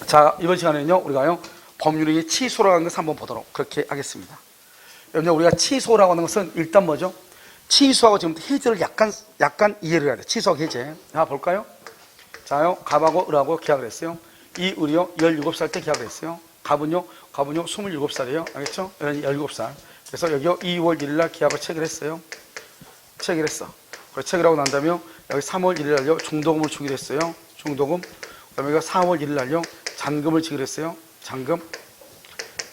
자, 이번 시간에는요, 우리가요, 법률행위 취소라고 하는 것을 한번 보도록 그렇게 하겠습니다. 여러분, 우리가 취소라고 하는 것은 일단 뭐죠? 취소하고 지금 해제를 약간 이해를 해야 돼. 취소하고 해제. 자, 볼까요? 자요, 갑하고 을하고 계약을 했어요. 이 을이요, 17살 때 계약을 했어요. 갑은요, 27살이에요. 알겠죠? 17살. 그래서 여기요, 2월 1일 날 계약을 체결했어요. 체결했어. 그래서 체결하고 난 다음에 여기 3월 1일 날요, 중도금을 주기로 했어요. 중도금. 그 다음에 여기 4월 1일 날요, 잔금을 주기로 했어요.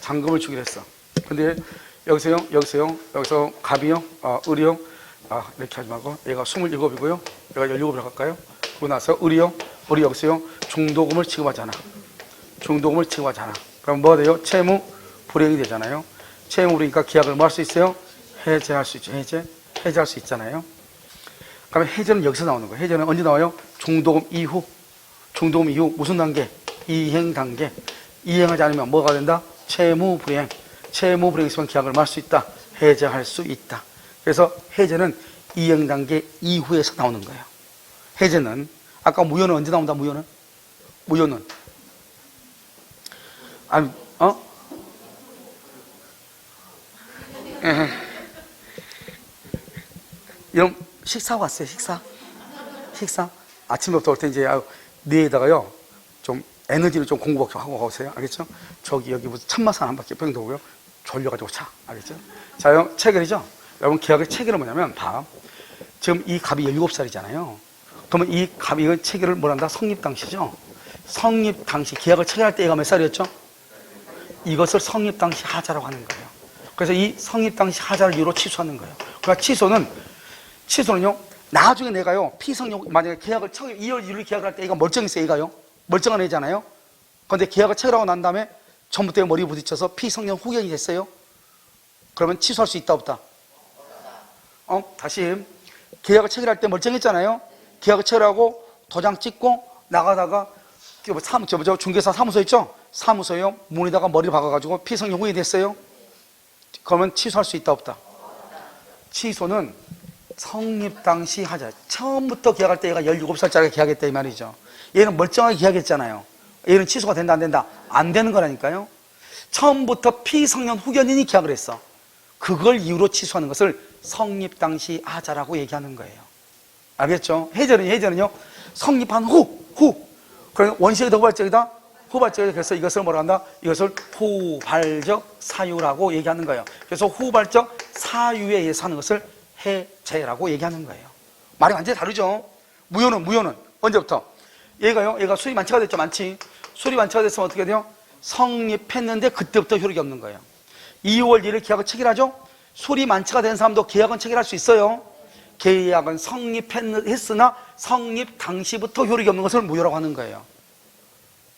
잔금을 주기로 했어. 근데 여기서 갑이요, 을이요, 이렇게 하지 말고, 얘가 27이고요, 얘가 17이라고 할까요? 그러고 나서 을이 여기서요, 중도금을 지급하잖아. 중도금을 지급하잖아. 그럼 뭐가 돼요? 채무 불이행이 되잖아요. 채무 불이행이니까 계약을 뭐 할 수 있어요? 해제할 수 있죠. 해제할 수 있잖아요. 그러면 해제는 여기서 나오는 거예요. 해제는 언제 나와요? 중도금 이후. 중도금 이후 무슨 단계? 이행 단계. 이행하지 않으면 뭐가 된다? 채무 불이행. 채무 불이행 있으면 계약을 할 수 있다. 해제할 수 있다. 그래서 해제는 이행 단계 이후에서 나오는 거예요. 해제는 아까 무효는 언제 나온다? 무효는 여러분 식사하고 왔어요. 식사 아침부터 올 때 이제 뇌에다가요 좀 에너지를 좀 공급 좀 하고 가세요. 알겠죠? 여기 무슨 천마산 한 바퀴 뺑 돌고요, 졸려가지고 차. 알겠죠? 자요, 체결이죠? 여러분 계약의 체결은 뭐냐면 지금 이 갑이 17살이잖아요 그러면 이 갑이 체결을 뭐란다? 성립 당시죠? 성립 당시 계약을 체결할 때 얘가 몇 살이었죠? 이것을 성립 당시 하자라고 하는 거예요. 그래서 이 성립 당시 하자를 이유로 취소하는 거예요. 그러니까 취소는요, 나중에 내가요, 만약에 계약을 2월 1일 계약을 할 때 얘가 멀쩡했어요. 얘가요, 멀쩡한 애잖아요. 그런데 계약을 체결하고 난 다음에 전부터 머리 부딪혀서 피성년 후견이 됐어요. 그러면 취소할 수 있다, 없다? 다시 계약을 체결할 때 멀쩡했잖아요. 계약을 체결하고 도장 찍고 나가다가 중개사 사무소 있죠? 사무소요, 문에다가 머리를 박아가지고 피성년 후견이 됐어요. 그러면 취소할 수 있다, 없다? 취소는 성립 당시 하자. 처음부터 계약할 때 얘가 17살짜리가 계약했다 이 말이죠. 얘는 멀쩡하게 계약했잖아요. 얘는 취소가 된다, 안 된다? 안 되는 거라니까요. 처음부터 피성년 후견인이 계약을 했어. 그걸 이유로 취소하는 것을 성립 당시 하자라고 얘기하는 거예요. 알겠죠? 해제는요, 성립한 후. 그러면 원시적이다, 후발적이다? 후발적이다. 그래서 이것을 뭐라 한다? 이것을 후발적 사유라고 얘기하는 거예요. 그래서 후발적 사유에 의해서 하는 것을 해제라고 얘기하는 거예요. 말이 완전히 다르죠? 무효는 언제부터? 얘가 수리 만체가 됐죠, 수리 만체가 됐으면 어떻게 돼요? 성립했는데 그때부터 효력이 없는 거예요. 2월 1일 계약을 체결하죠? 수리 만체가 된 사람도 계약은 체결할 수 있어요. 계약은 성립했으나 성립 당시부터 효력이 없는 것을 무효라고 하는 거예요.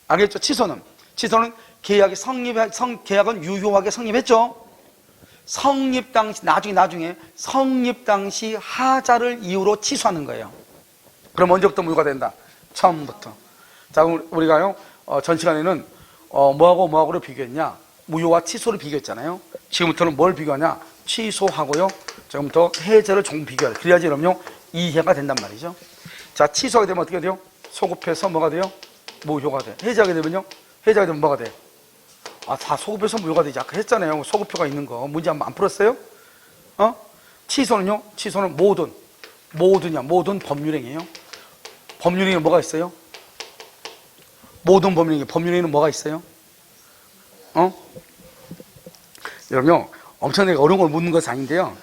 알겠죠? 취소는 계약은 유효하게 성립했죠? 성립 당시, 나중에 성립 당시 하자를 이유로 취소하는 거예요. 그럼 언제부터 무효가 된다? 처음부터. 자, 우리가요, 전 시간에는, 뭐하고를 비교했냐? 무효와 취소를 비교했잖아요. 지금부터는 뭘 비교하냐? 취소하고요, 지금부터 해제를 조금 비교해요. 그래야지 그럼요, 이해가 된단 말이죠. 자, 취소하게 되면 어떻게 돼요? 소급해서 뭐가 돼요? 무효가 돼. 해제하게 되면 뭐가 돼? 다 소급해서 무효가 되지. 아까 했잖아요. 소급표가 있는 거. 문제 안 풀었어요? 취소는 모든 법률행위예요. 법률행위는 뭐가 있어요? 모든 법률행위는 뭐가 있어요? 여러분요, 엄청나게 어려운 걸 묻는 것은 아닌데요.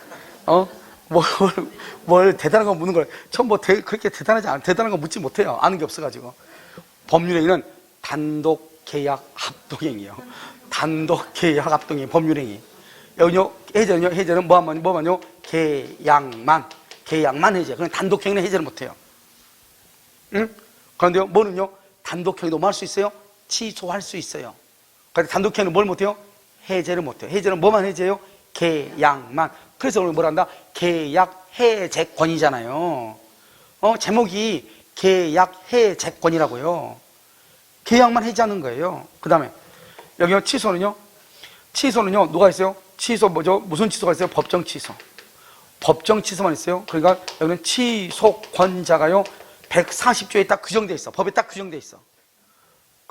뭘 대단한 거 묻는 걸, 그렇게 대단한 거 묻지 못해요. 아는 게 없어가지고. 법률행위는 단독계약 합동행위예요. 단독계약 합동행위, 법률행위. 여기요, 해제는 뭐만요? 계약만 해제. 그럼 단독행위는 해제를 못해요. 응? 그런데요, 뭐는요? 단독행위도 뭐 할 수 있어요? 취소할 수 있어요. 그런데 단독행위는 뭘 못해요? 해제를 못해요. 해제는 뭐만 해제해요? 계약만. 그래서 우리 뭘 한다? 계약 해제권이잖아요. 제목이 계약 해제권이라고요. 계약만 해제하는 거예요. 그 다음에 여기요, 취소는요, 누가 있어요? 취소 뭐죠? 무슨 취소가 있어요? 법정 취소만 있어요. 그러니까 여기는 취소권자가요, 140조에 딱 규정돼 있어. 법에 딱 규정돼 있어.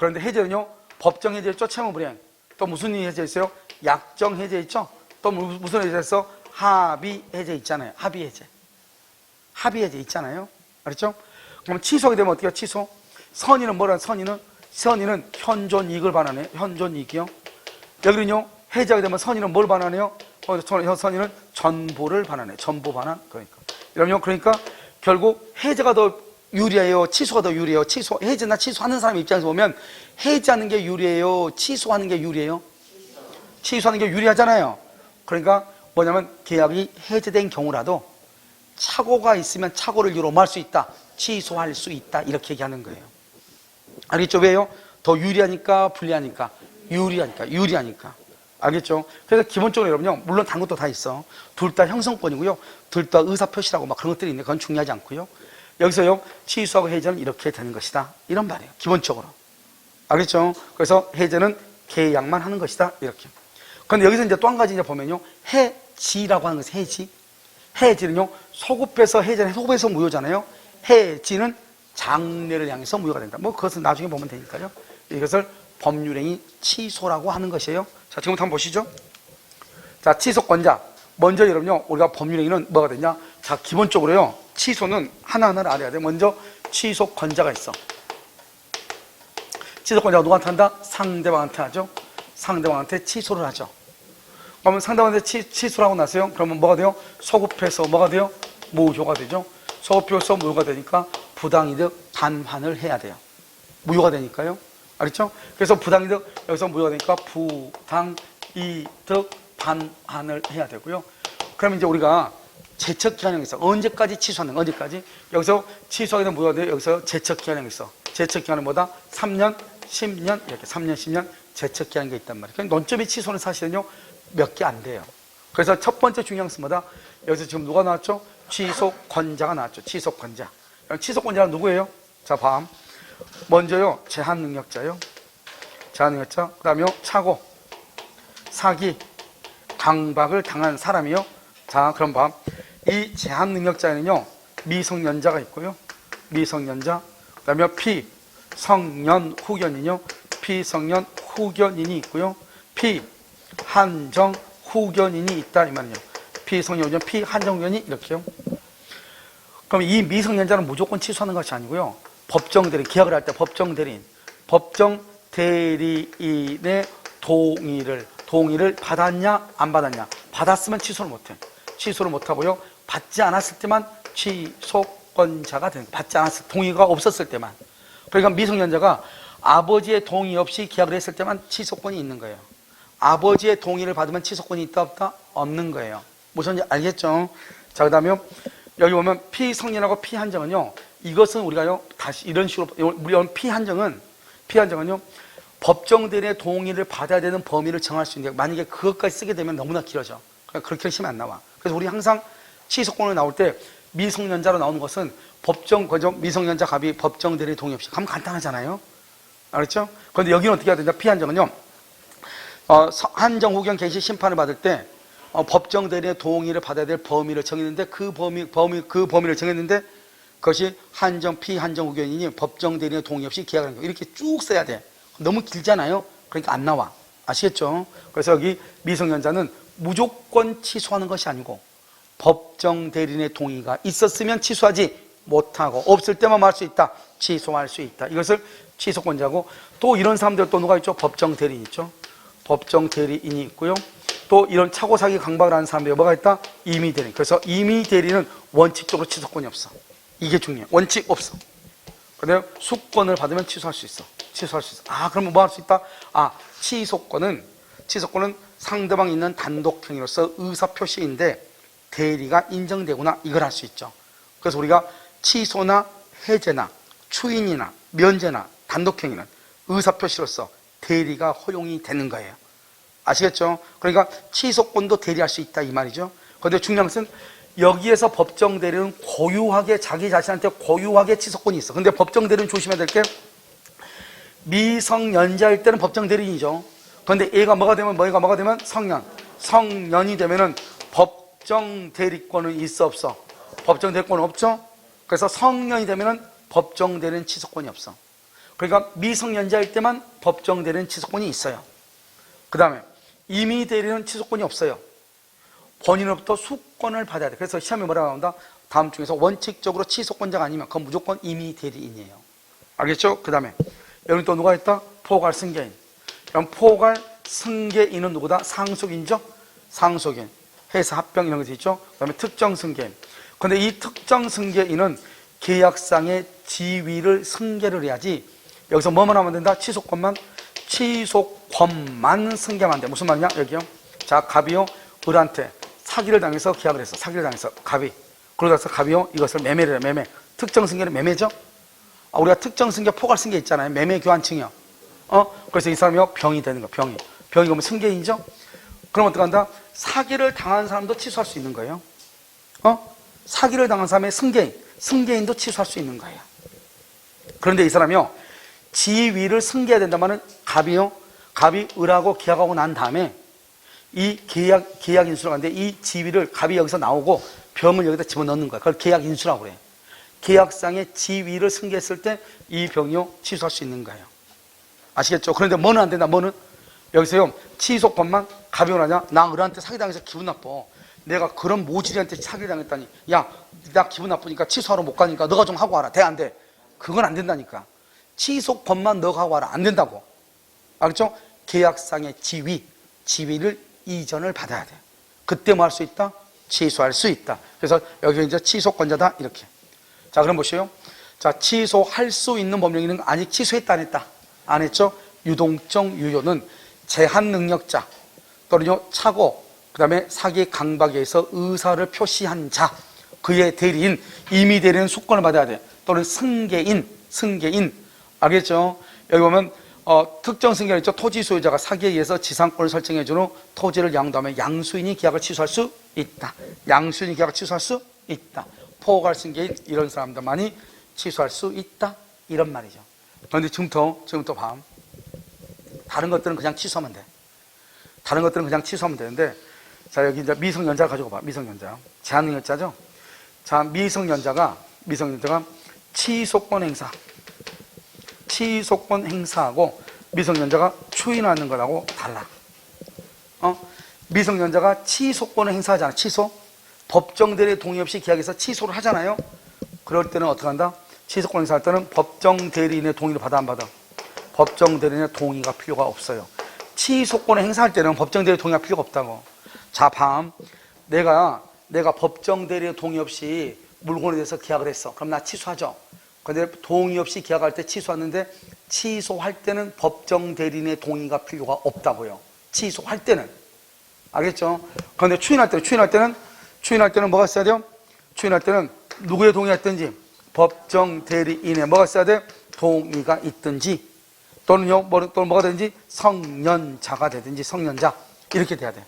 그런데 해제는요, 법정 해제 있죠, 채무불이행. 또 무슨 해제 있어요? 약정 해제 있죠. 또 무슨 해제 있어? 합의 해제 있잖아요. 합의 해제. 합의 해제 있잖아요. 알았죠? 그럼 취소하게 되면 어떻게 해요? 취소. 선의는 뭐라? 선의는 현존 이익을 반환해요. 현존 이익이요. 여기는요, 해제하게 되면 선의는 뭘 반환해요? 선의는 전보를 반환해요. 전보 반환. 그러니까 결국 해제가 더 유리해요? 취소가 더 유리해요? 해제나 취소하는 사람 입장에서 보면 해제하는 게 유리해요? 취소하는 게 유리해요? 취소하는 게 유리하잖아요. 그러니까 뭐냐면 계약이 해제된 경우라도 착오가 있으면 착오를 이유로 뭐 할 수 있다? 취소할 수 있다. 이렇게 얘기하는 거예요. 알겠죠? 왜요? 더 유리하니까 불리하니까? 유리하니까. 알겠죠? 그래서 기본적으로 여러분요, 물론 다른 것도 다 있어. 둘 다 형성권이고요. 둘 다 의사표시라고 막 그런 것들이 있는데 그건 중요하지 않고요. 여기서요, 취소하고 해제는 이렇게 되는 것이다. 이런 말이에요. 기본적으로. 알겠죠? 그래서 해제는 계약만 하는 것이다. 이렇게. 그런데 여기서 이제 또 한 가지 이제 보면요, 해지라고 하는 것이 해지. 해지는요, 소급해서 해제는 소급해서 무효잖아요. 해지는 장래를 향해서 무효가 된다. 뭐 그것은 나중에 보면 되니까요. 이것을 법률행위 취소라고 하는 것이에요. 자, 지금부터 한번 보시죠. 자, 취소권자. 먼저 여러분요, 우리가 법률행위는 뭐가 되냐? 자, 기본적으로요, 취소는 하나하나를 알아야 돼. 먼저 취소권자가 있어. 취소권자가 누구한테 한다? 상대방한테 하죠. 상대방한테 취소를 하죠. 그러면 상대방한테 취소를 하고 나서요, 그러면 뭐가 돼요? 소급해서 뭐가 돼요? 무효가 되죠. 소급해서 무효가 되니까 부당이득 반환을 해야 돼요. 무효가 되니까요. 알겠죠? 그래서 부당이득, 여기서 무효가 되니까 부당이득 반환을 해야 되고요. 그러면 이제 우리가 제척기한형이 있어. 언제까지 취소하는 거? 언제까지? 여기서 취소하게 되면 무효가 돼요. 여기서 제척기한형이 있어. 제척기한은 뭐다? 3년, 10년, 이렇게 3년, 10년 제척기한이 있단 말이에요. 그러니까 논점의 취소는 사실은요, 몇 개 안 돼요. 그래서 첫 번째 중요한 것은 뭐다? 여기서 지금 누가 나왔죠? 취소권자가 나왔죠. 취소권자. 취소권자는 누구예요? 자, 봐. 먼저요, 제한능력자요. 제한능력자. 그 다음에요, 착오, 사기, 강박을 당한 사람이요. 자, 그럼 봐. 이 제한능력자에는요, 미성년자가 있고요. 미성년자. 그 다음에 피성년 후견인이요. 피성년 후견인이 있고요. 피한정 후견인이 있다. 이 말이에요. 피성년 후견, 피한정 후견이 이렇게요. 그럼 이 미성년자는 무조건 취소하는 것이 아니고요. 법정대리인, 계약을 할 때 법정대리인의 동의를 받았냐, 안 받았냐. 받았으면 취소를 못해. 취소를 못하고요. 받지 않았을 때만 취소권자가 되는 거예요. 받지 않았을, 동의가 없었을 때만. 그러니까 미성년자가 아버지의 동의 없이 계약을 했을 때만 취소권이 있는 거예요. 아버지의 동의를 받으면 취소권이 있다, 없다? 없는 거예요. 무슨지 알겠죠? 자, 그 다음에 여기 보면 피성년하고 피한정은요, 이것은 우리가요, 다시 이런 식으로, 우리 피한정은요, 법정대리의 동의를 받아야 되는 범위를 정할 수 있는데, 만약에 그것까지 쓰게 되면 너무나 길어져. 그러니까 그렇게 하시면 안 나와. 그래서 우리 항상 취소권을 나올 때 미성년자로 나오는 것은 미성년자 갑이 법정대리의 동의 없이. 가면 간단하잖아요. 알았죠? 그런데 여기는 어떻게 해야 되냐? 피한정은요, 한정 후견 개시 심판을 받을 때, 법정대리의 동의를 받아야 될 범위를 정했는데, 그 범위를 정했는데, 그것이 한정, 피한정 후견인이 법정대리의 동의 없이 계약하는 거. 이렇게 쭉 써야 돼. 너무 길잖아요. 그러니까 안 나와. 아시겠죠? 그래서 여기 미성년자는 무조건 취소하는 것이 아니고 법정대리인의 동의가 있었으면 취소하지 못하고 없을 때만 할 수 있다. 취소할 수 있다. 이것을 취소권자고, 또 이런 사람들 또 누가 있죠? 법정대리인 있죠. 법정대리인이 있고요. 또 이런 착오사기 강박을 하는 사람들이 뭐가 있다? 임의대리인. 그래서 임의대리인은 원칙적으로 취소권이 없어. 이게 중요해. 원칙 없어. 근데 수권을 받으면 취소할 수 있어. 아, 그러면 뭐 할 수 있다? 아, 취소권은 상대방이 있는 단독행위로서 의사표시인데 대리가 인정되구나. 이걸 할 수 있죠. 그래서 우리가 취소나 해제나 추인이나 면제나 단독행위는 의사표시로서 대리가 허용이 되는 거예요. 아시겠죠? 그러니까 취소권도 대리할 수 있다 이 말이죠. 그런데 중요한 것은 여기에서 법정대리는 고유하게 자기 자신한테 고유하게 취소권이 있어. 근데 법정대리는 조심해야 될 게, 미성년자일 때는 법정대리인이죠. 그런데 얘가 뭐가 되면 성년이 되면은 법정대리권은 있어 없어? 법정대리권은 없죠. 그래서 성년이 되면은 법정대리는 취소권이 없어. 그러니까 미성년자일 때만 법정 대리인 취소권이 있어요. 그 다음에 임의 대리인은 취소권이 없어요. 본인으로부터 수권을 받아야 돼. 그래서 시험에 뭐라고 나온다? 다음 중에서 원칙적으로 취소권자가 아니면 그건 무조건 임의 대리인이에요. 알겠죠? 그 다음에 여기 또 누가 있다? 포괄 승계인. 그럼 포괄 승계인은 누구다? 상속인죠? 상속인. 회사 합병 이런 것이 있죠? 그 다음에 특정 승계인. 근데 이 특정 승계인은 계약상의 지위를 승계를 해야지 여기서 뭐만 하면 된다? 취소권만 승계하면 돼. 무슨 말이냐? 여기요. 자, 갑이요. 을한테 사기를 당해서 계약을 했어. 사기를 당해서 갑이. 그러다서 갑이요. 이것을 매매를 해. 매매. 특정 승계는 매매죠? 우리가 특정 승계, 포괄 승계 있잖아요. 매매 교환층이요. 그래서 이 사람이요. 병이 되는 거. 병이. 병이 그러면 승계인이죠? 그럼 어떡한다? 사기를 당한 사람도 취소할 수 있는 거예요. 사기를 당한 사람의 승계인도 취소할 수 있는 거예요. 그런데 이 사람이요. 지위를 승계해야 된다면은 갑이요. 갑이 을하고 계약하고 난 다음에 이 계약 인수라고 하는데 이 지위를 갑이 여기서 나오고 병을 여기다 집어넣는 거야. 그걸 계약 인수라고 그래. 계약상의 지위를 승계했을 때 이 병이요. 취소할 수 있는 거예요. 아시겠죠? 그런데 뭐는 안 된다. 뭐는? 여기서요. 취소권만 갑이 뭐라냐? 나 을한테 사기당해서 기분 나빠. 내가 그런 모질이한테 사기를 당했다니. 야, 나 기분 나쁘니까 취소하러 못 가니까 너가 좀 하고 와라. 돼? 안 돼? 그건 안 된다니까. 취소권만 너가 하고 와라. 안 된다고. 알겠죠? 계약상의 지위를 이전을 받아야 돼. 그때 뭐 할 수 있다? 취소할 수 있다. 그래서 여기 이제 취소권자다. 이렇게. 자, 그럼 보시오. 자, 취소할 수 있는 법령이 아직 취소했다 안 했다? 안 했죠? 유동적 유효는 제한 능력자 또는요 착오 그 다음에 사기 강박에 의해서 의사를 표시한 자 그의 대리인 임의 대리인 수권을 받아야 돼. 또는 승계인 알겠죠? 여기 보면 특정 승계가 있죠. 토지 소유자가 사기에 의해서 지상권을 설정해 준 후 토지를 양도하면 양수인이 계약을 취소할 수 있다. 양수인이 계약을 취소할 수 있다. 포괄 승계인 이런 사람들만이 취소할 수 있다. 이런 말이죠. 그런데 지금부터 봐. 다른 것들은 그냥 취소하면 돼. 다른 것들은 그냥 취소하면 되는데, 자, 여기 이제 미성년자 가지고 봐. 미성년자. 제한능력자죠? 자, 미성년자가 취소권 행사하고 미성년자가 추인하는 거라고 달라. 미성년자가 취소권을 행사하잖아. 취소. 법정 대리의 동의 없이 계약해서 취소를 하잖아요. 그럴 때는 어떻게 한다? 취소권 행사할 때는 법정 대리인의 동의를 받아 안 받아? 법정 대리인의 동의가 필요가 없어요. 취소권을 행사할 때는 법정 대리인의 동의가 필요가 없다고. 자, 밤 내가 법정 대리인의 동의 없이 물건에 대해서 계약을 했어. 그럼 나 취소하죠. 근데 동의 없이 계약할 때 취소하는데 취소할 때는 법정 대리인의 동의가 필요가 없다고요. 취소할 때는. 알겠죠? 그런데 추인할 때는 뭐가 있어야 돼요? 추인할 때는 누구의 동의가 있든지 법정 대리인의 뭐가 있어야 돼? 동의가 있든지 또는 뭐가 되든지 성년자가 되든지 성년자 이렇게 돼야 돼.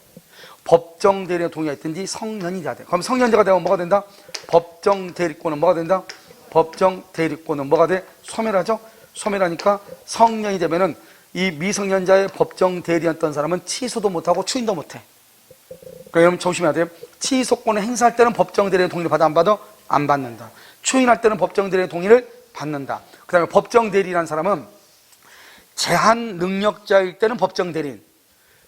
법정 대리인의 동의가 있든지 성년이 돼야 돼. 그럼 성년자가 되면 뭐가 된다? 법정 대리권은 뭐가 된다? 법정 대리권은 뭐가 돼? 소멸하죠? 소멸하니까 성년이 되면은 이 미성년자의 법정 대리였던 사람은 취소도 못하고 추인도 못해. 그러니까 여러분 조심해야 돼요. 취소권을 행사할 때는 법정 대리의 동의를 받아 안 받아? 안 받는다. 추인할 때는 법정 대리의 동의를 받는다. 그 다음에 법정 대리라는 사람은 제한 능력자일 때는 법정 대리인,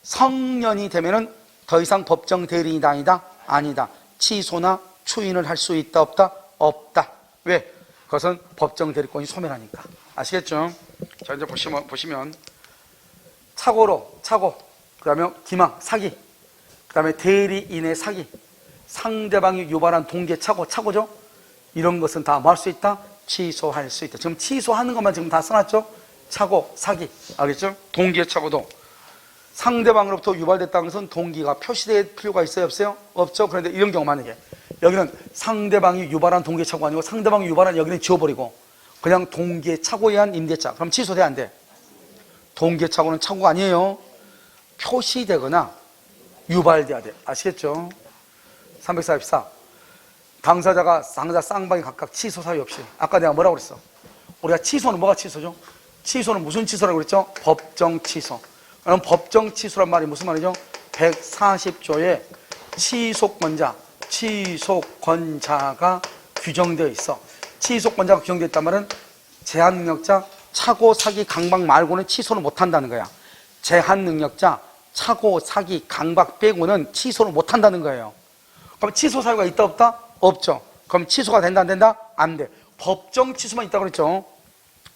성년이 되면은 더 이상 법정 대리인이 아니다? 아니다. 취소나 추인을 할 수 있다 없다? 없다. 왜? 그것은 법정 대리권이 소멸하니까. 아시겠죠? 자, 이제 보시면 착오, 그 다음에 기망, 사기, 그 다음에 대리인의 사기, 상대방이 유발한 동계 착오죠? 이런 것은 다 뭐 할 수 있다? 취소할 수 있다. 지금 취소하는 것만 지금 다 써놨죠? 착오, 사기. 알겠죠? 동계 착오도. 상대방으로부터 유발됐다는 것은 동기가 표시될 필요가 있어요? 없어요? 없죠? 그런데 이런 경우 만약에 여기는 상대방이 유발한 동계 착오가 아니고 상대방이 유발한 여기는 지워버리고 그냥 동계 착오에 의한 임대차. 그럼 취소돼 안 돼? 동계 착오는 착오가 아니에요. 표시되거나 유발돼야 돼. 아시겠죠? 344. 당사자 쌍방이 각각 취소 사유 없이. 아까 내가 뭐라고 그랬어? 우리가 취소는 뭐가 취소죠? 취소는 무슨 취소라고 그랬죠? 법정 취소. 그럼 법정 취소란 말이 무슨 말이죠? 140조에 취소권자가 규정되어 있어. 취소권자가 규정되어 있단 말은 제한능력자, 차고, 사기, 강박 말고는 취소를 못한다는 거야. 제한 능력자, 차고, 사기, 강박 빼고는 취소를 못한다는 거예요. 그럼 취소 사유가 있다 없다? 없죠. 그럼 취소가 된다 안 된다? 안 돼. 법정 취소만 있다고 그랬죠.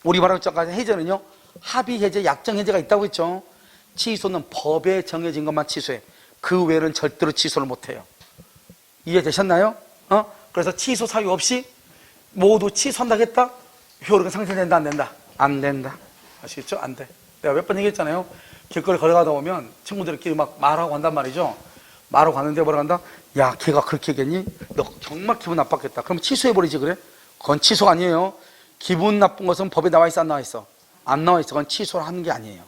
우리 말하는 것까지 해제는요, 합의 해제, 약정 해제가 있다고 했죠. 취소는 법에 정해진 것만 취소해. 그 외에는 절대로 취소를 못해요. 이해되셨나요? 그래서 취소 사유 없이 모두 취소한다고 했다? 효력은 상실된다 안 된다? 안 된다. 아시겠죠? 안 돼. 내가 몇 번 얘기했잖아요. 길거리 걸어가다 보면 친구들끼리 막 말하고 간단 말이죠. 말하고 가는데 뭐라 한다? 야, 걔가 그렇게 얘기했니? 너 정말 기분 나빴겠다. 그럼 취소해버리지 그래? 그건 취소가 아니에요. 기분 나쁜 것은 법에 나와 있어 안 나와 있어? 안 나와 있어. 그건 취소를 하는 게 아니에요.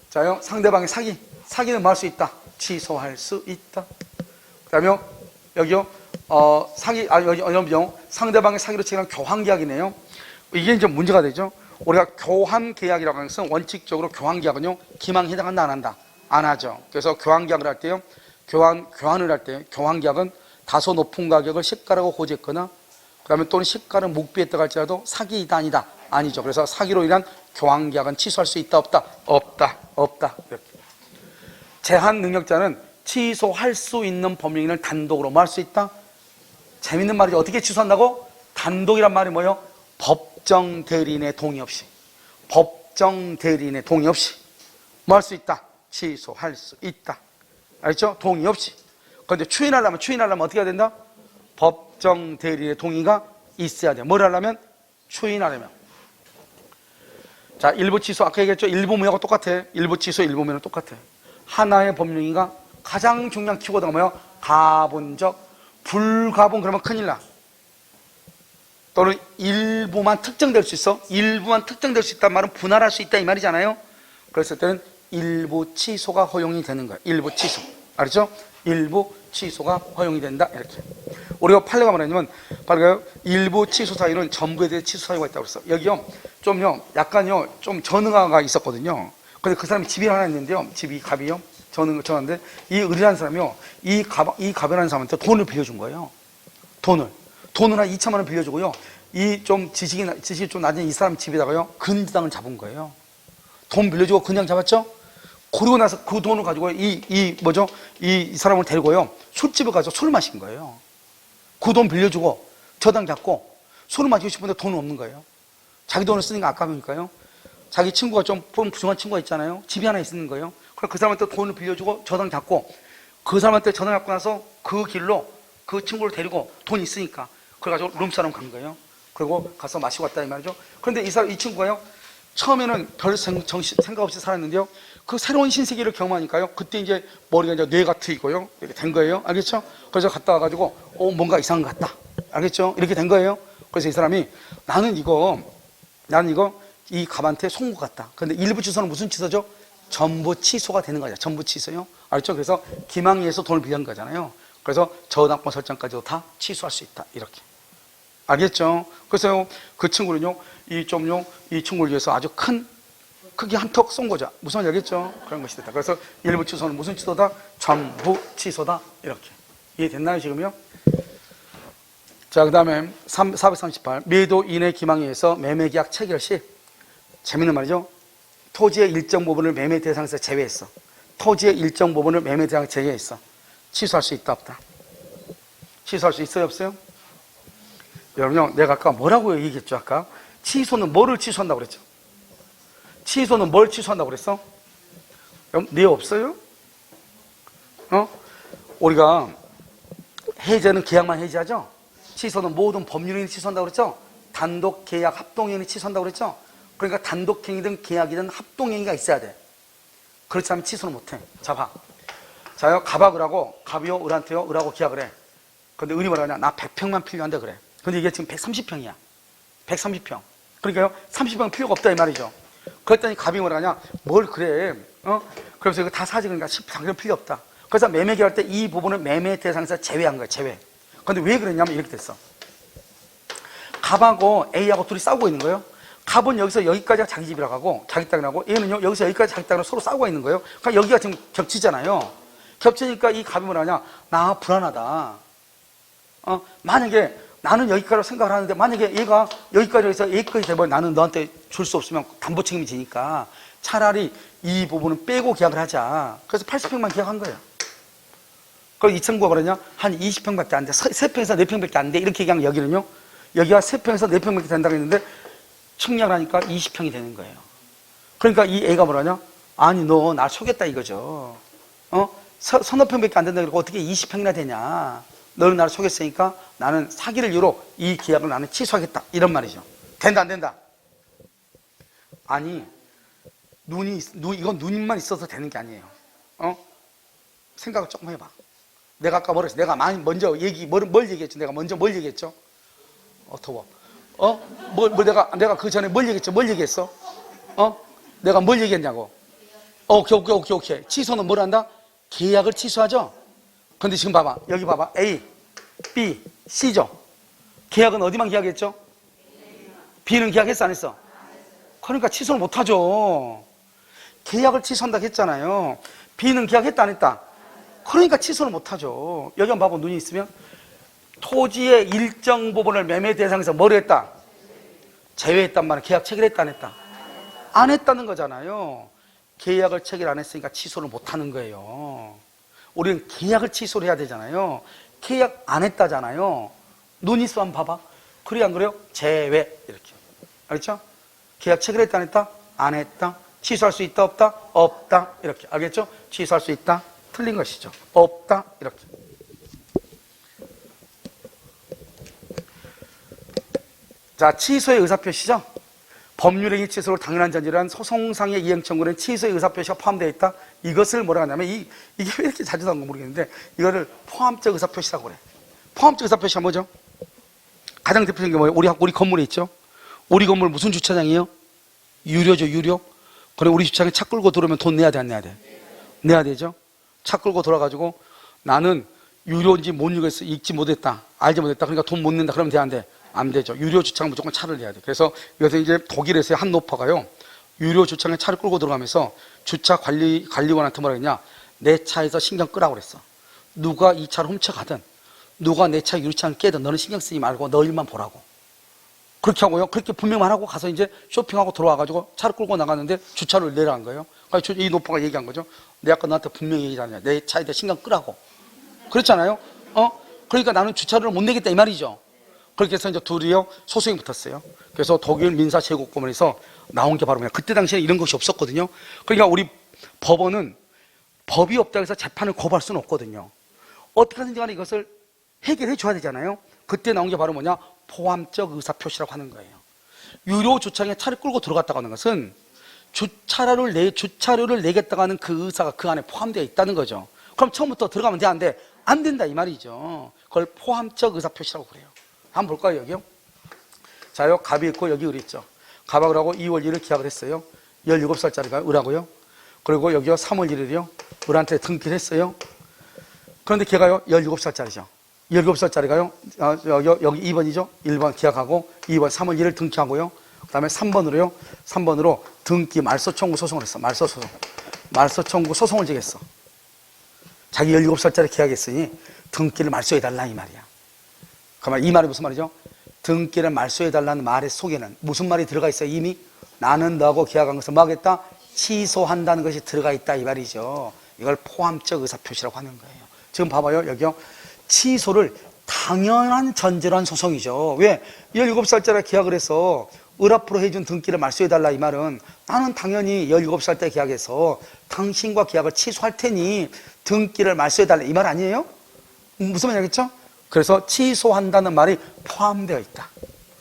자요, 상대방의 사기는 뭐 할 수 있다? 취소할 수 있다. 그 다음에 여기요, 여기요, 상대방의 사기로 치는 교환계약이네요. 이게 이제 문제가 되죠. 우리가 교환계약이라고 하는 것은 원칙적으로 교환계약은요, 기망에 해당한다 안 한다? 안 하죠. 그래서 교환계약을 할 때요, 교환을 할 때 교환계약은 다소 높은 가격을 시가라고 고지했거나 그 다음에 또는 시가를 묵비했다고 할지라도 사기이다 아니다? 아니죠. 그래서 사기로 인한 교환계약은 취소할 수 있다 없다? 없다. 이렇게. 제한 능력자는 취소할 수 있는 법령인을 단독으로 뭐 할 수 있다? 재밌는 말이죠. 어떻게 취소한다고? 단독이란 말이 뭐예요? 법정 대리인의 동의 없이. 법정 대리인의 동의 없이 뭐 할 수 있다? 취소할 수 있다. 알죠? 동의 없이. 그런데 추인하려면 어떻게 해야 된다? 법정 대리인의 동의가 있어야 돼. 뭘 하려면? 추인하려면. 자, 일부 취소, 아까 얘기했죠? 일부 무효하고 똑같아. 일부 취소, 일부 무효는 똑같아. 하나의 법령인가 가장 중요한 키워드가 뭐예요? 가분적, 불가분. 그러면 큰일 나. 또는 일부만 특정될 수 있어. 일부만 특정될 수 있단 말은 분할할 수 있다 이 말이잖아요. 그랬을 때는 일부 취소가 허용이 되는 거야. 일부 취소. 알았죠? 일부 취소가 허용이 된다. 이렇게. 우리가 판례가 뭐냐면 바로 일부 취소 사유는 전부에 대해 취소 사유가 있다고 그랬어. 여기요, 약간요, 좀 전응아가 있었거든요. 근데 그 사람이 집이 하나 있는데요. 집이 갑이요. 전화인데 이 의리라는 사람이요. 이 갑이라는 사람한테 돈을 빌려준 거예요. 돈을 한 2천만 원 빌려주고요. 이 좀 지식이 좀 낮은 이 사람 집에다가요. 근저당을 잡은 거예요. 돈 빌려주고 그냥 잡았죠? 그리고 나서 그 돈을 가지고 이 사람을 데리고요. 술집에 가서 술을 마신 거예요. 그 돈 빌려주고 저당 잡고 술을 마시고 싶은데 돈은 없는 거예요. 자기 돈을 쓰니까 아까우니까요. 자기 친구가 좀 부정한 친구가 있잖아요. 집이 하나 있는 거예요. 그럼 그 사람한테 돈을 빌려주고 저당 잡고 그 사람한테 저당 잡고 나서 그 길로 그 친구를 데리고 돈 있으니까 그래가지고 룸사롱 간 거예요. 그리고 가서 마시고 왔다 이 말이죠. 그런데 이 친구가요. 처음에는 별 생각 없이 살았는데요. 그 새로운 신세계를 경험하니까요. 그때 이제 머리가 이제 뇌가 트이고요. 이렇게 된 거예요. 알겠죠? 그래서 갔다 와가지고, 뭔가 이상한 것 같다. 알겠죠? 이렇게 된 거예요. 그래서 이 사람이 나는 이거 이 갑한테 속은 것 같다. 그런데 일부 취소는 무슨 취소죠? 전부 취소가 되는 거죠. 전부 취소요. 알죠? 그래서 기망위에서 돈을 빌린 거잖아요. 그래서 저당권 설정까지도 다 취소할 수 있다. 이렇게. 알겠죠? 그래서 그 친구는요, 이 친구를 위해서 아주 크게 한턱 쏜 거죠. 무슨 말인지 알겠죠? 그런 것이 됐다. 그래서 일부 취소는 무슨 취소다? 전부 취소다. 이렇게. 이해됐나요, 지금요? 자, 그 다음에 438. 매도 인해 기망에서 매매계약 체결 시, 재밌는 말이죠? 토지의 일정 부분을 매매 대상에서 제외했어. 토지의 일정 부분을 매매 대상에서 제외했어. 취소할 수 있다, 없다? 취소할 수 있어요, 없어요? 여러분요, 내가 아까 뭐라고 얘기했죠, 아까? 취소는 뭐를 취소한다고 그랬죠? 취소는 뭘 취소한다고 그랬어? 네 없어요? 우리가 해제는 계약만 해제하죠? 취소는 모든 법률인이 취소한다고 그랬죠? 단독 계약 합동행위 취소한다고 그랬죠? 그러니까 단독행위든 계약이든 합동행위가 있어야 돼. 그렇지 않으면 취소는 못해. 자, 봐. 자요, 갑하고 을하고, 갑이요, 을한테요, 을하고 계약을 해. 근데 을이 뭐라 하냐? 나 100평만 필요한데 그래. 근데 이게 지금 130평이야. 130평. 그러니까요, 30평 필요가 없다 이 말이죠. 그랬더니 갑이 뭐라 하냐? 뭘 그래? 그래서 이거 다 사지. 그러니까 10평 필요 없다. 그래서 매매 계약할 때 이 부분을 매매 대상에서 제외한 거야, 제외. 근데 왜 그랬냐면 이렇게 됐어. 갑하고 A하고 둘이 싸우고 있는 거예요. 갑은 여기서 여기까지가 자기 집이라고 하고, 자기 땅이라고, 얘는요, 여기서 여기까지 자기 땅으로 서로 싸우고 있는 거예요. 그러니까 여기가 지금 겹치잖아요. 겹치니까 이 갑이 뭐라 하냐? 나 불안하다. 만약에 나는 여기까지 생각을 하는데 만약에 얘가 여기까지 해서 A까지 되면 나는 너한테 줄 수 없으면 담보 책임이 지니까 차라리 이 부분은 빼고 계약을 하자. 그래서 80평만 계약한 거예요. 그럼 이 친구가 그러냐? 한 20평밖에 안 돼. 3평에서 4평밖에 안 돼. 이렇게 얘기하면 여기는요. 여기가 3평에서 4평밖에 된다고 했는데 청약을 하니까 20평이 되는 거예요. 그러니까 이 애가 뭐라냐? 아니 너 날 속였다 이거죠. 서너 평밖에 안 된다 그러고 어떻게 20평이나 되냐. 너는 나를 속였으니까 나는 사기를 이유로 이 계약을 나는 취소하겠다. 이런 말이죠. 된다 안 된다? 아니 이건 누님만 있어서 되는 게 아니에요. 생각을 조금 해봐. 내가 아까 뭐랬어? 내가 먼저 뭘 얘기했죠? 내가 먼저 뭘 얘기했죠? 더워. 내가 그 전에 뭘 얘기했죠? 뭘 얘기했어? 내가 뭘 얘기했냐고? 오케이. 취소는 뭘 한다? 계약을 취소하죠? 근데 지금 봐봐. 여기 봐봐. A, B, C죠? 계약은 어디만 계약했죠? B는 계약했어, 안 했어? 그러니까 취소를 못 하죠. 계약을 취소한다고 했잖아요. B는 계약했다, 안 했다? 그러니까 취소를 못 하죠. 여기 한번 봐봐. 눈이 있으면. 토지의 일정 부분을 매매 대상에서 뭘 했다? 제외했단 말이야. 계약 체결했다, 안 했다? 안 했다는 거잖아요. 계약을 체결 안 했으니까 취소를 못 하는 거예요. 우리는 계약을 취소를 해야 되잖아요. 계약 안 했다잖아요. 눈이 있어 한번 봐봐. 그래 안 그래요? 제외 이렇게. 알겠죠? 계약 체결했다 안 했다? 안 했다. 취소할 수 있다 없다? 없다. 이렇게. 알겠죠? 취소할 수 있다. 틀린 것이죠. 없다. 이렇게. 자, 취소의 의사표시죠? 법률행위 취소로 당연한 전제란 소송상의 이행 청구는 취소의 의사표시가 포함되어 있다. 이것을 뭐라 하냐면 이게 왜 이렇게 자주 나오는 거 모르겠는데 이거를 포함적 의사표시라고 그래. 포함적 의사표시가 뭐죠? 가장 대표적인 게 뭐예요? 우리 건물에 있죠. 우리 건물 무슨 주차장이에요? 유료죠, 유료. 그래 우리 주차장에 차 끌고 들어오면 돈 내야 돼, 안 내야 돼? 내야 되죠. 차 끌고 돌아가지고 나는 유료인지 못 읽지 못했다, 알지 못했다. 그러니까 돈 못 낸다. 그러면 돼, 안 돼? 안 되죠. 유료 주차장 무조건 차를 내야 돼. 그래서 이것서 이제 독일에서의 한 노파가요, 유료 주차장에 차를 끌고 들어가면서 주차 관리원한테 뭐라 했냐? 내 차에서 신경 끄라고 그랬어. 누가 이 차를 훔쳐가든 누가 내 차 유리창을 깨든 너는 신경 쓰지 말고 너 일만 보라고. 그렇게 하고요. 그렇게 분명만 하고 가서 이제 쇼핑하고 들어와가지고 차를 끌고 나갔는데 주차를 내라는 거예요. 그러니까 이 노파가 얘기한 거죠. 내 아까 너한테 분명히 얘기하냐. 내 차에 대해 신경 끄라고. 그렇잖아요. 그러니까 나는 주차료를 못 내겠다 이 말이죠. 그렇게 해서 이제 둘이요 소송이 붙었어요. 그래서 독일 민사제국법원에서 나온 게 바로 그때 당시에 이런 것이 없었거든요. 그러니까 우리 법원은 법이 없다고 해서 재판을 거부할 수는 없거든요. 어떻게 하든지 간에 이것을 해결해 줘야 되잖아요. 그때 나온 게 바로 뭐냐? 포함적 의사표시라고 하는 거예요. 유료 주차장에 차를 끌고 들어갔다고 하는 것은 주차료를 내겠다고 하는 그 의사가 그 안에 포함되어 있다는 거죠. 그럼 처음부터 들어가면 돼, 안 돼? 안 된다 이 말이죠. 그걸 포함적 의사표시라고 그래요. 한번 볼까요, 여기요? 자요, 갑이 있고 여기 을이 있죠. 갑하고 2월 1일 계약을 했어요. 17살짜리가 을하고요. 그리고 여기요 3월 1일이요. 을한테 등기를 했어요. 그런데 걔가요 17살짜리죠. 17살짜리가요 여기 2번이죠. 1번 계약하고 2번 3월 1일 등기하고요. 그 다음에 3번으로 등기 말소 청구 소송을 했어. 말소 청구 소송을 제기했어. 자기 17살짜리 계약했으니 등기를 말소해달라 이 말이야. 그러면 이 말이 무슨 말이죠? 등기를 말소해달라는 말의 속에는 무슨 말이 들어가 있어요? 이미 나는 너하고 계약한 것을 뭐 하겠다? 취소한다는 것이 들어가 있다 이 말이죠. 이걸 포함적 의사표시라고 하는 거예요. 지금 봐봐요. 여기요. 취소를 당연한 전제로 한 소송이죠. 왜? 17살짜리 계약을 해서 을 앞으로 해준 등기를 말소해달라 이 말은 나는 당연히 17살 때 계약해서 당신과 계약을 취소할 테니 등기를 말소해달라 이 말 아니에요? 무슨 말이겠죠? 그래서 취소한다는 말이 포함되어 있다.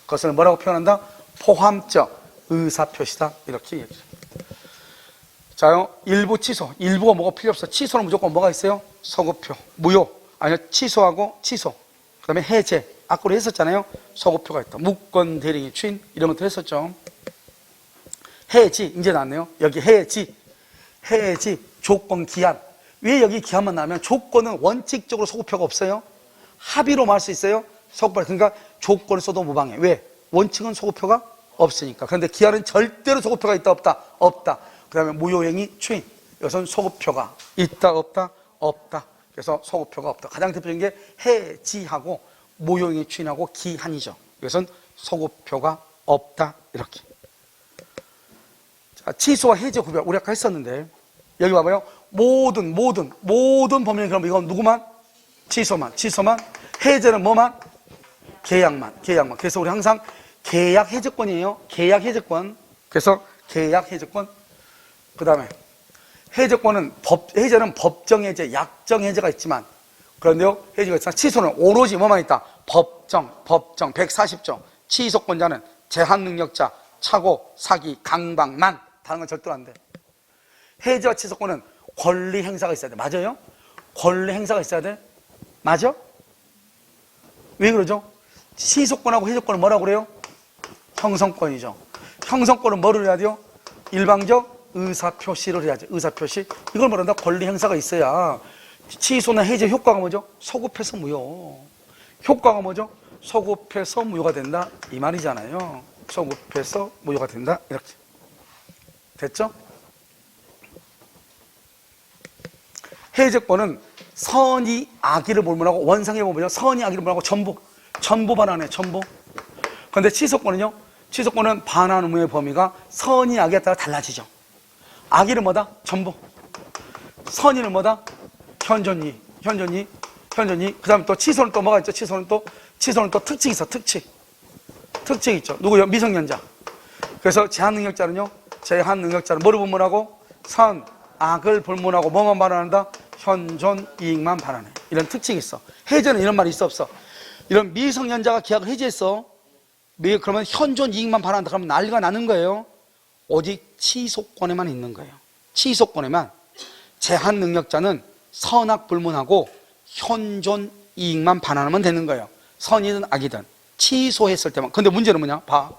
그것을 뭐라고 표현한다? 포함적 의사표시다. 이렇게 얘기합니다. 자요, 일부 취소. 일부가 뭐가 필요 없어. 취소는 무조건 뭐가 있어요? 서구표, 무효. 아니요, 취소하고 취소. 그 다음에 해제. 아까 우리 했었잖아요. 서구표가 있다. 무권, 대리기, 추인 이런 것도 했었죠. 해지. 이제 나왔네요. 여기 해지. 조건, 기한. 왜 여기 기한만 나오면 조건은 원칙적으로 서구표가 없어요. 합의로 할 수 있어요. 서구표. 그러니까 조건을 써도 무방해. 왜? 원칙은 서구표가 없으니까. 그런데 기한은 절대로 서구표가 있다 없다? 없다. 그 다음에 무효행위, 추인. 이것은 서구표가 있다 없다? 없다. 그래서 서구표가 없다. 가장 대표적인 게 해지하고 모형이 추인하고 기한이죠. 이것은 소급표가 없다. 이렇게. 자, 취소와 해제 구별 우리 아까 했었는데 여기 봐봐요. 모든 법령이 그럼 이건 누구만? 취소만. 해제는 뭐만? 계약만. 그래서 우리 항상 계약 해제권이에요. 계약 해제권. 그래서 계약 해제권. 그 다음에 해제권은 해제는 법정 해제, 약정 해제가 있지만, 그런데요, 해제가 있지만 취소는 오로지 뭐만 있다? 법정 140조. 취소권자는 제한 능력자, 착오, 사기, 강박만. 다른 건 절대로 안 돼. 해제와 취소권은 권리 행사가 있어야 돼. 맞아요? 권리 행사가 있어야 돼. 맞아? 왜 그러죠? 취소권하고 해제권은 뭐라고 그래요? 형성권이죠. 형성권은 뭐를 해야 돼요? 일방적 의사표시를 해야죠. 의사표시. 이걸 말한다. 권리 행사가 있어야. 취소나 해제 효과가 뭐죠? 소급해서 무효. 효과가 뭐죠? 소급해서 무효가 된다. 이 말이잖아요. 소급해서 무효가 된다. 이렇게. 됐죠? 해제권은 선의 악의를 몰문하고, 원상에 보면 선의 악의를 몰문하고 전부 반환해. 전부. 그런데 취소권은요? 취소권은 반환 의무의 범위가 선의 악의에 따라 달라지죠. 악의는 뭐다? 전부. 선의는 뭐다? 현존이. 그 다음에 또 취소는 또 뭐가 있죠? 취소는 또 특징이 있어. 특징이 있죠. 누구요? 미성년자. 그래서 제한능력자는 뭐를 불문하고? 선, 악을 불문하고 뭐만 반환한다? 현존, 이익만 반환해. 이런 특징이 있어. 해제는 이런 말이 있어, 없어? 이런 미성년자가 계약을 해제했어. 그러면 현존, 이익만 반환한다. 그러면 난리가 나는 거예요. 오직 취소권에만 있는 거예요. 취소권에만 제한 능력자는 선악 불문하고 현존, 이익만 반환하면 되는 거예요. 선이든 악이든 취소했을 때만. 근데 문제는 뭐냐? 봐.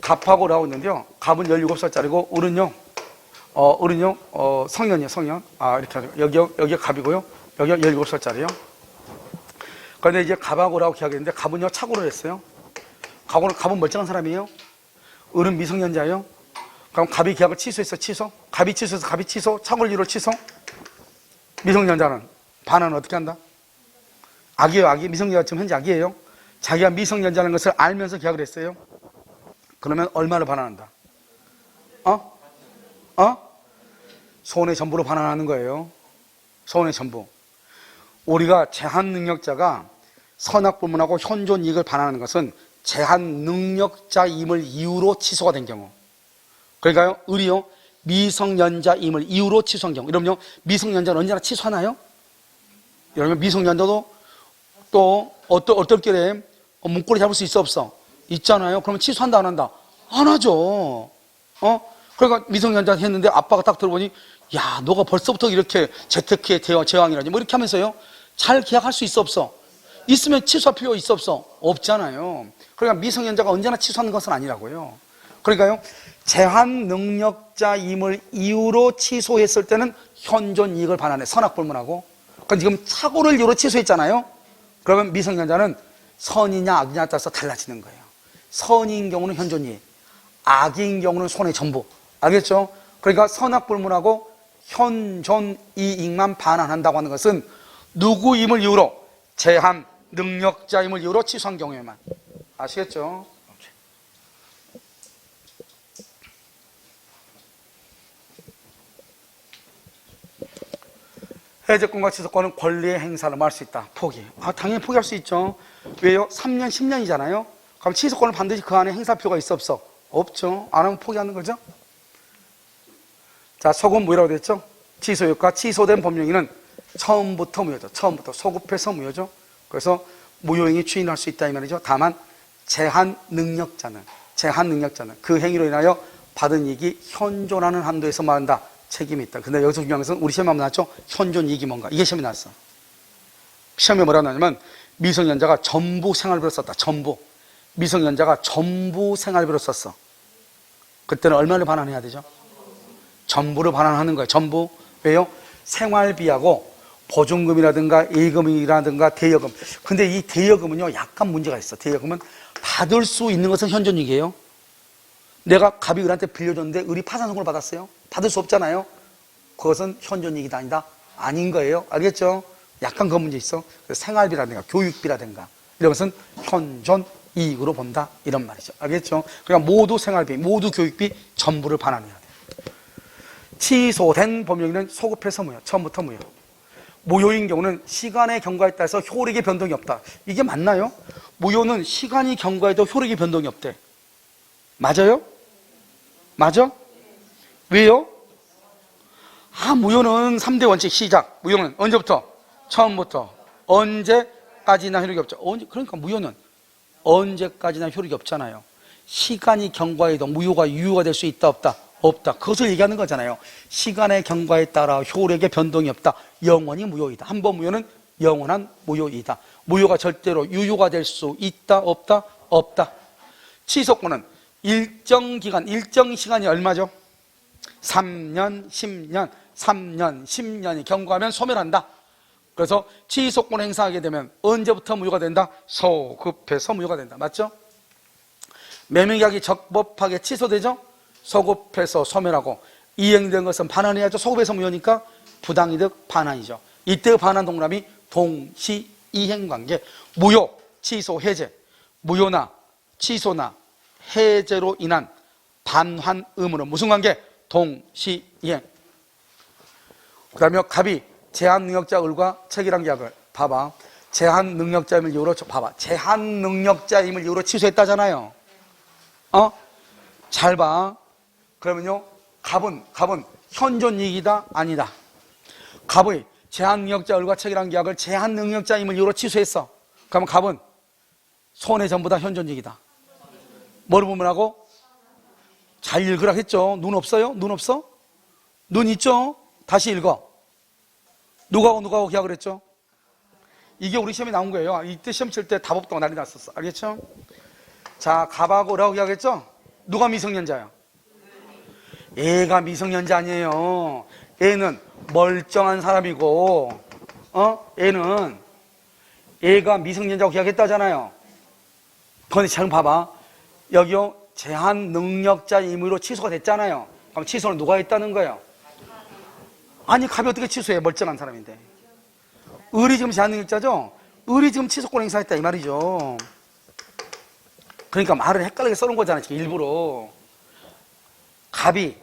갑하고 라고 있는데요. 갑은 17살짜리고 을은요 성년이에요. 성년. 이렇게 하죠. 여기가 갑이고요. 여기가 17살짜리예요. 그런데 이제 갑하고 라고 계약했는데 갑은요 착오를 했어요. 갑은 멀쩡한 사람이에요. 을은 미성년자예요. 그럼 갑이 계약을 취소했어. 취소. 갑이 취소. 착오를 이유로 취소. 미성년자는 반환은 어떻게 한다? 악이에요. 악이. 미성년자 지금 현재 악이에요. 자기가 미성년자라는 것을 알면서 계약을 했어요. 그러면 얼마를 반환한다? 손해 전부로 반환하는 거예요. 손해 전부. 우리가 제한 능력자가 선악 불문하고 현존 이익을 반환하는 것은 제한 능력자임을 이유로 취소가 된 경우. 그러니까요, 을이요, 미성년자임을 이유로 취소한 경우. 이러면요, 미성년자는 언제나 취소하나요? 여러분, 미성년자도 또 어떨 문고리 잡을 수 있어, 없어? 있잖아요. 그러면 취소한다, 안 한다? 안 하죠. 그러니까 미성년자 했는데 아빠가 딱 들어보니, 야, 너가 벌써부터 이렇게 재테크의 제왕이라니, 뭐 이렇게 하면서요, 잘 계약할 수 있어, 없어? 있으면 취소할 필요 있어, 없어? 없잖아요. 그러니까 미성년자가 언제나 취소하는 것은 아니라고요. 그러니까요, 제한 능력자임을 이유로 취소했을 때는 현존 이익을 반환해. 선악 불문하고. 그러니까 지금 착오를 이유로 취소했잖아요. 그러면 미성년자는 선이냐 악이냐에 따라서 달라지는 거예요. 선인 경우는 현존 이익, 악인 경우는 손해 전부. 알겠죠? 그러니까 선악 불문하고 현존 이익만 반환한다고 하는 것은 누구임을 이유로, 제한 능력자임을 이유로 취소한 경우에만. 아시겠죠? 해제권과 취소권은 권리의 행사를 할 수 있다. 포기. 당연히 포기할 수 있죠. 왜요? 3년, 10년이잖아요. 그럼 취소권은 반드시 그 안에 행사 필요가 있어, 없어? 없죠. 안 하면 포기하는 거죠. 자, 소급 무효라고 됐죠? 취소효과, 취소된 법령인은 처음부터 무효죠. 처음부터 소급해서 무효죠. 그래서 무효행위 추인할 수 있다 이 말이죠. 다만 제한 능력자는 그 행위로 인하여 받은 이익이 현존하는 한도에서 말한다. 책임이 있다. 근데 여기서 중요한 것은 우리 시험에 한번 나왔죠? 현존 이익이 뭔가. 이게 시험에 나왔어. 시험에 뭐라고 나냐면 미성년자가 전부 생활비로 썼다. 전부. 미성년자가 전부 생활비로 썼어. 그때는 얼마를 반환해야 되죠? 전부를 반환하는 거예요. 전부. 왜요? 생활비하고 보증금이라든가 예금이라든가 대여금. 근데 이 대여금은요, 약간 문제가 있어. 대여금은 받을 수 있는 것은 현존이익이에요. 내가 갑이 을한테 빌려줬는데 을이 파산선고를 받았어요. 받을 수 없잖아요. 그것은 현존이익이 아니다. 아닌 거예요. 알겠죠? 약간 그 문제 있어. 생활비라든가 교육비라든가 이런 것은 현존 이익으로 본다 이런 말이죠. 알겠죠? 그러니까 모두 생활비, 모두 교육비 전부를 반환해야 돼. 취소된 법령에는 소급해서 무효, 처음부터 무효. 무효인 경우는 시간의 경과에 따라서 효력의 변동이 없다. 이게 맞나요? 무효는 시간이 경과해도 효력의 변동이 없대. 맞아요? 맞아? 왜요? 무효는 3대 원칙 시작. 무효는 언제부터? 처음부터. 언제까지나 효력이 없죠. 그러니까 무효는 언제까지나 효력이 없잖아요. 시간이 경과해도 무효가 유효가 될 수 있다 없다? 없다. 그것을 얘기하는 거잖아요. 시간의 경과에 따라 효력의 변동이 없다. 영원히 무효이다. 한 번 무효는 영원한 무효이다. 무효가 절대로 유효가 될 수 있다 없다? 없다. 취소권은 일정 기간, 일정 시간이 얼마죠? 3년, 10년, 3년, 10년이 경과하면 소멸한다. 그래서 취소권 행사하게 되면 언제부터 무효가 된다? 소급해서 무효가 된다. 맞죠? 매매계약이 적법하게 취소되죠? 소급해서 소멸하고 이행된 것은 반환해야죠. 소급해서 무효니까 부당이득 반환이죠. 이때 반환 동그라미 동시 이행관계. 무효, 취소, 해제. 무효나 취소나 해제로 인한 반환 의무는 무슨 관계? 동시 이행. 그 다음에 갑이 제한능력자 을과 체결한 계약을 봐봐. 제한능력자임을 이유로 봐봐. 제한능력자임을 이유로 취소했다잖아요. 잘 봐. 그러면요, 갑은 현존이익이다 아니다. 갑의 제한능력자 을과 체결한 계약을 제한능력자임을 이유로 취소했어. 그러면 갑은 손해 전부 다 현존이익이다. 뭐를 보면하고? 잘 읽으라 했죠. 눈 없어요? 눈 없어? 눈 있죠? 다시 읽어. 누가하고 계약을 했죠? 이게 우리 시험에 나온 거예요. 이때 시험 칠 때 답 없다고 난리 났었어. 알겠죠? 자, 갑하고 을하고 계약했죠? 누가 미성년자야? 얘가 미성년자 아니에요. 얘는 멀쩡한 사람이고, 얘가 미성년자하고 계약했다잖아요. 그런데 잘 봐봐. 여기요, 제한 능력자 임의로 취소가 됐잖아요. 그럼 취소는 누가 했다는 거예요? 아니, 갑이 어떻게 취소해? 멀쩡한 사람인데. 을이 지금 제한 능력자죠? 을이 지금 취소권 행사했다 이 말이죠. 그러니까 말을 헷갈리게 써놓은 거잖아요. 지금 일부러. 갑이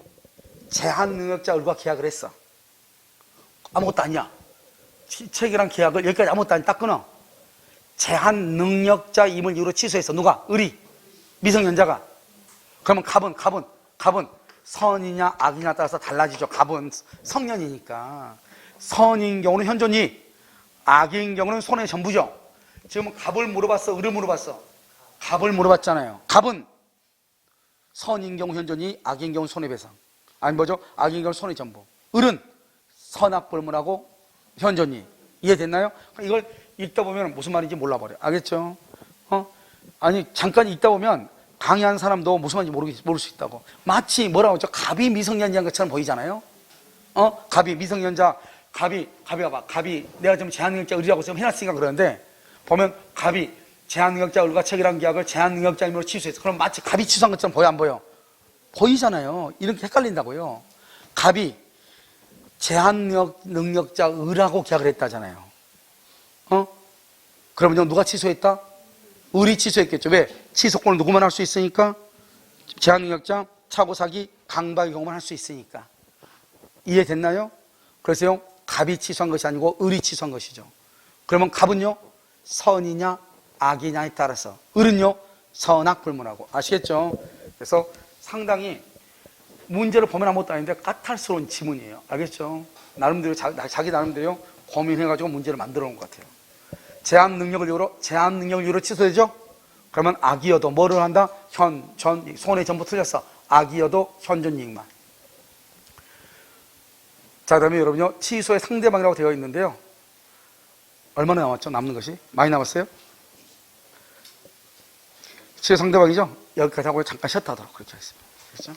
제한 능력자 을과 계약을 했어. 아무것도 아니야. 체결한 계약을 여기까지 아무것도 아니 딱 끊어. 제한 능력자 임을 이유로 취소했어. 누가? 을이. 미성년자가. 그러면 갑은 선이냐 악이냐 따라서 달라지죠. 갑은 성년이니까. 선인 경우는 현존이, 악인 경우는 손해 전부죠. 지금 갑을 물어봤어, 을을 물어봤어? 갑을 물어봤잖아요. 갑은 선인 경우 현존이, 악인 경우 손해배상. 아니 뭐죠? 악인 경우 손해 전부. 을은 선악불문하고 현존이. 이해됐나요? 이걸 읽다 보면 무슨 말인지 몰라버려. 알겠죠? 아니 잠깐 읽다 보면 강의한 사람도 무슨 말인지 모를 수 있다고. 마치 뭐라고 하죠? 갑이 미성년자인 것처럼 보이잖아요. 갑이 미성년자, 갑이 봐봐. 갑이 내가 지금 제한능력자 을이라고 지금 해놨으니까 그러는데, 보면 갑이 제한능력자 을과 체결한 계약을 제한능력자 임으로 취소했어. 그럼 마치 갑이 취소한 것처럼 보여 안 보여? 보이잖아요. 이렇게 헷갈린다고요. 갑이 제한능력자 을하고 계약을 했다잖아요. 그러면 누가 취소했다? 을이 취소했겠죠. 왜? 취소권을 누구만 할 수 있으니까? 제한능력자, 차고사기, 강박의 경우만 할 수 있으니까. 이해됐나요? 그래서요, 갑이 취소한 것이 아니고 을이 취소한 것이죠. 그러면 갑은요, 선이냐 악이냐에 따라서, 을은요, 선악불문하고. 아시겠죠? 그래서 상당히 문제를 보면 아무것도 아닌데 까탈스러운 지문이에요. 알겠죠? 나름대로 자기 나름대로 고민해가지고 문제를 만들어 놓은 것 같아요. 제한 능력을 이유로 취소되죠? 그러면 악이어도 뭐를 한다? 손해 전부 틀렸어. 악이어도 현존이익만. 자, 그다음에 여러분요, 취소의 상대방이라고 되어 있는데요. 얼마나 남았죠? 남는 것이? 많이 남았어요? 취소 상대방이죠? 여기까지 하고 잠깐 쉬었다 하도록 그렇게 하겠습니다. 그렇죠?